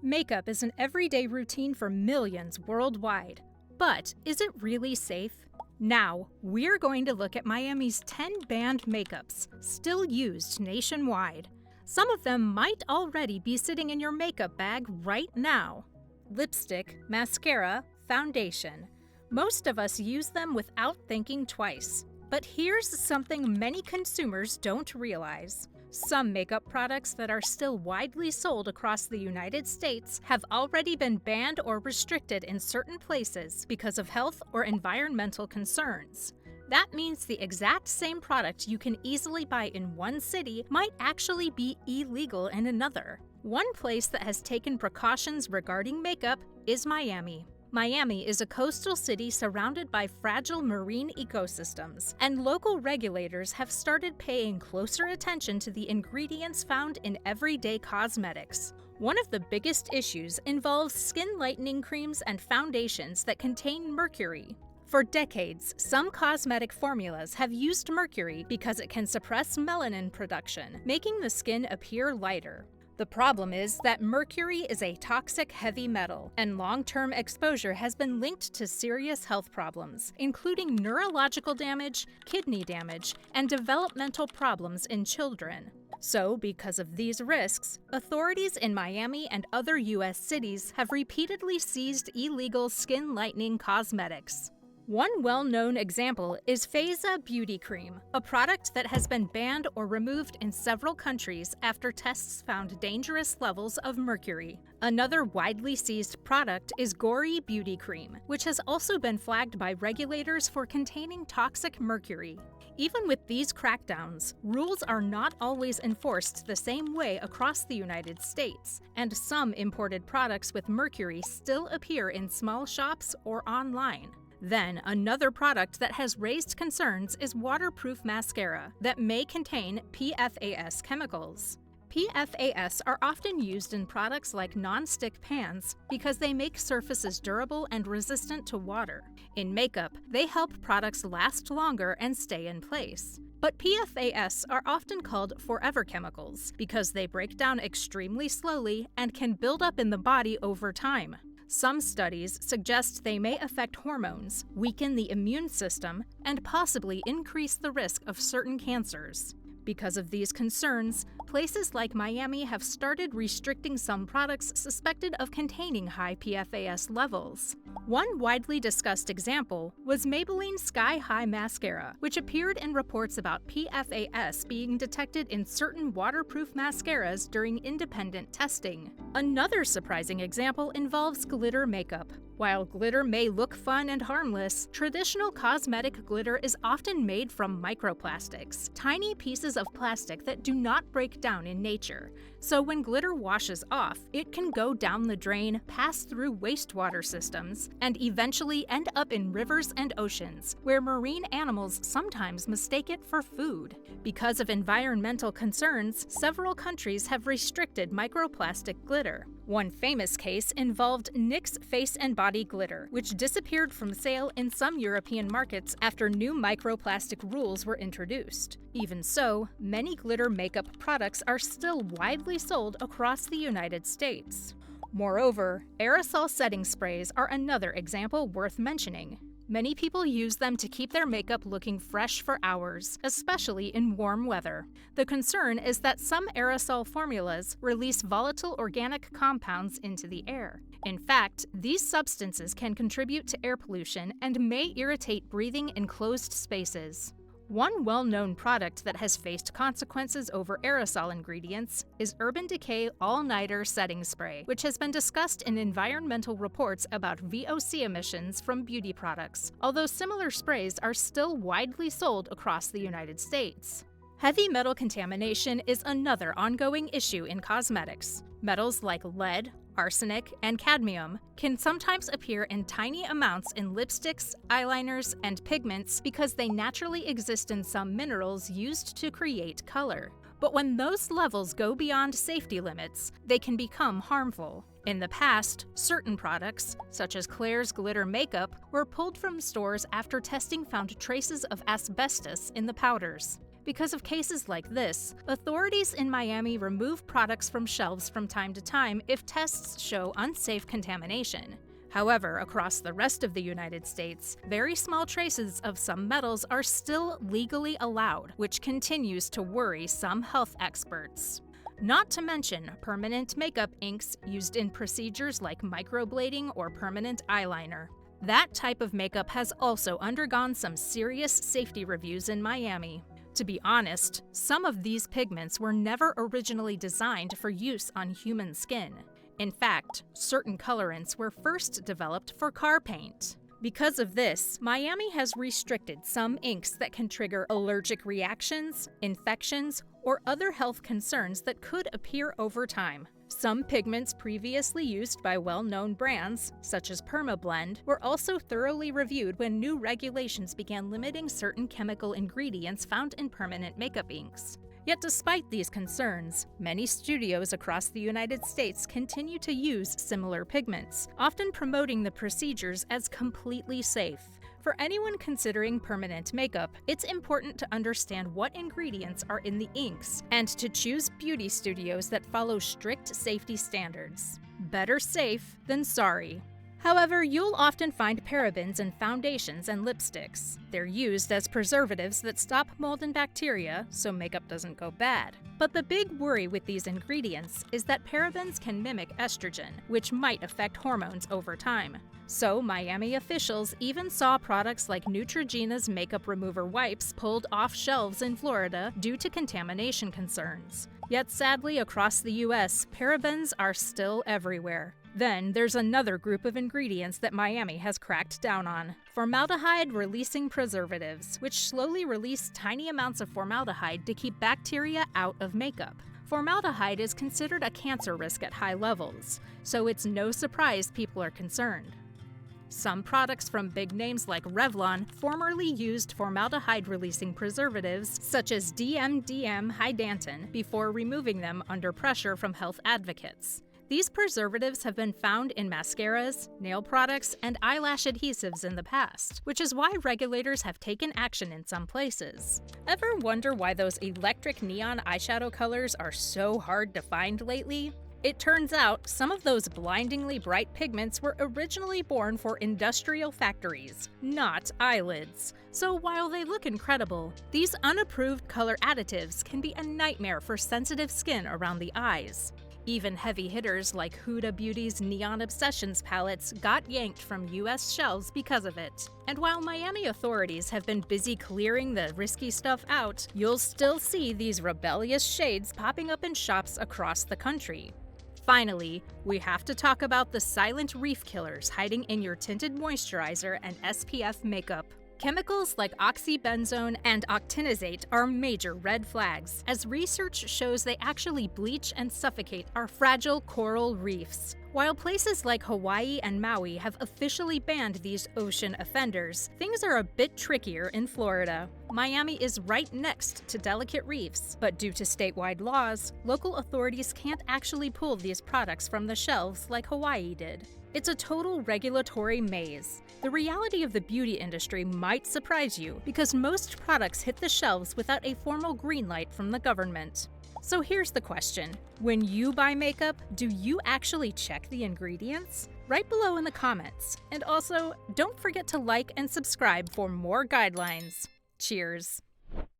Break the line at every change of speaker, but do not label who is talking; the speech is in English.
Makeup is an everyday routine for millions worldwide. But is it really safe? Now, we're going to look at Miami's 10 banned makeups, still used nationwide. Some of them might already be sitting in your makeup bag right now. Lipstick, mascara, foundation. Most of us use them without thinking twice. But here's something many consumers don't realize. Some makeup products that are still widely sold across the United States have already been banned or restricted in certain places because of health or environmental concerns. That means the exact same product you can easily buy in one city might actually be illegal in another. One place that has taken precautions regarding makeup is Miami. Miami is a coastal city surrounded by fragile marine ecosystems, and local regulators have started paying closer attention to the ingredients found in everyday cosmetics. One of the biggest issues involves skin lightening creams and foundations that contain mercury. For decades, some cosmetic formulas have used mercury because it can suppress melanin production, making the skin appear lighter. The problem is that mercury is a toxic heavy metal, and long-term exposure has been linked to serious health problems, including neurological damage, kidney damage, and developmental problems in children. So, because of these risks, authorities in Miami and other U.S. cities have repeatedly seized illegal skin lightening cosmetics. One well-known example is Feza Beauty Cream, a product that has been banned or removed in several countries after tests found dangerous levels of mercury. Another widely seized product is Gory Beauty Cream, which has also been flagged by regulators for containing toxic mercury. Even with these crackdowns, rules are not always enforced the same way across the United States, and some imported products with mercury still appear in small shops or online. Then, another product that has raised concerns is waterproof mascara that may contain PFAS chemicals. PFAS are often used in products like non-stick pans because they make surfaces durable and resistant to water. In makeup, they help products last longer and stay in place. But PFAS are often called forever chemicals because they break down extremely slowly and can build up in the body over time. Some studies suggest they may affect hormones, weaken the immune system, and possibly increase the risk of certain cancers. Because of these concerns, places like Miami have started restricting some products suspected of containing high PFAS levels. One widely discussed example was Maybelline Sky High Mascara, which appeared in reports about PFAS being detected in certain waterproof mascaras during independent testing. Another surprising example involves glitter makeup. While glitter may look fun and harmless, traditional cosmetic glitter is often made from microplastics, tiny pieces of plastic that do not break down in nature. So when glitter washes off, it can go down the drain, pass through wastewater systems, and eventually end up in rivers and oceans, where marine animals sometimes mistake it for food. Because of environmental concerns, several countries have restricted microplastic glitter. One famous case involved NYX Face and Body Glitter, which disappeared from sale in some European markets after new microplastic rules were introduced. Even so, many glitter makeup products are still widely sold across the United States. Moreover, aerosol setting sprays are another example worth mentioning. Many people use them to keep their makeup looking fresh for hours, especially in warm weather. The concern is that some aerosol formulas release volatile organic compounds into the air. In fact, these substances can contribute to air pollution and may irritate breathing in closed spaces. One well-known product that has faced consequences over aerosol ingredients is Urban Decay All-Nighter Setting Spray, which has been discussed in environmental reports about VOC emissions from beauty products, although similar sprays are still widely sold across the United States. Heavy metal contamination is another ongoing issue in cosmetics. Metals like lead, arsenic, and cadmium can sometimes appear in tiny amounts in lipsticks, eyeliners, and pigments because they naturally exist in some minerals used to create color. But when those levels go beyond safety limits, they can become harmful. In the past, certain products, such as Klairs glitter makeup, were pulled from stores after testing found traces of asbestos in the powders. Because of cases like this, authorities in Miami remove products from shelves from time to time if tests show unsafe contamination. However, across the rest of the United States, very small traces of some metals are still legally allowed, which continues to worry some health experts. Not to mention permanent makeup inks used in procedures like microblading or permanent eyeliner. That type of makeup has also undergone some serious safety reviews in Miami. To be honest, some of these pigments were never originally designed for use on human skin. In fact, certain colorants were first developed for car paint. Because of this, Miami has restricted some inks that can trigger allergic reactions, infections, or other health concerns that could appear over time. Some pigments previously used by well-known brands, such as PermaBlend, were also thoroughly reviewed when new regulations began limiting certain chemical ingredients found in permanent makeup inks. Yet despite these concerns, many studios across the United States continue to use similar pigments, often promoting the procedures as completely safe. For anyone considering permanent makeup, it's important to understand what ingredients are in the inks and to choose beauty studios that follow strict safety standards. Better safe than sorry. However, you'll often find parabens in foundations and lipsticks. They're used as preservatives that stop mold and bacteria, so makeup doesn't go bad. But the big worry with these ingredients is that parabens can mimic estrogen, which might affect hormones over time. So, Miami officials even saw products like Neutrogena's makeup remover wipes pulled off shelves in Florida due to contamination concerns. Yet sadly, across the US, parabens are still everywhere. Then, there's another group of ingredients that Miami has cracked down on: formaldehyde-releasing preservatives, which slowly release tiny amounts of formaldehyde to keep bacteria out of makeup. Formaldehyde is considered a cancer risk at high levels, so it's no surprise people are concerned. Some products from big names like Revlon formerly used formaldehyde-releasing preservatives such as DMDM hydantin before removing them under pressure from health advocates. These preservatives have been found in mascaras, nail products, and eyelash adhesives in the past, which is why regulators have taken action in some places. Ever wonder why those electric neon eyeshadow colors are so hard to find lately? It turns out some of those blindingly bright pigments were originally born for industrial factories, not eyelids. So while they look incredible, these unapproved color additives can be a nightmare for sensitive skin around the eyes. Even heavy hitters like Huda Beauty's Neon Obsessions palettes got yanked from US shelves because of it. And while Miami authorities have been busy clearing the risky stuff out, you'll still see these rebellious shades popping up in shops across the country. Finally, we have to talk about the silent reef killers hiding in your tinted moisturizer and SPF makeup. Chemicals like oxybenzone and octinazate are major red flags, as research shows they actually bleach and suffocate our fragile coral reefs. While places like Hawaii and Maui have officially banned these ocean offenders, things are a bit trickier in Florida. Miami is right next to delicate reefs, but due to statewide laws, local authorities can't actually pull these products from the shelves like Hawaii did. It's a total regulatory maze. The reality of the beauty industry might surprise you, because most products hit the shelves without a formal green light from the government. So here's the question: when you buy makeup, do you actually check the ingredients? Write below in the comments. And also, don't forget to like and subscribe for more guidelines. Cheers!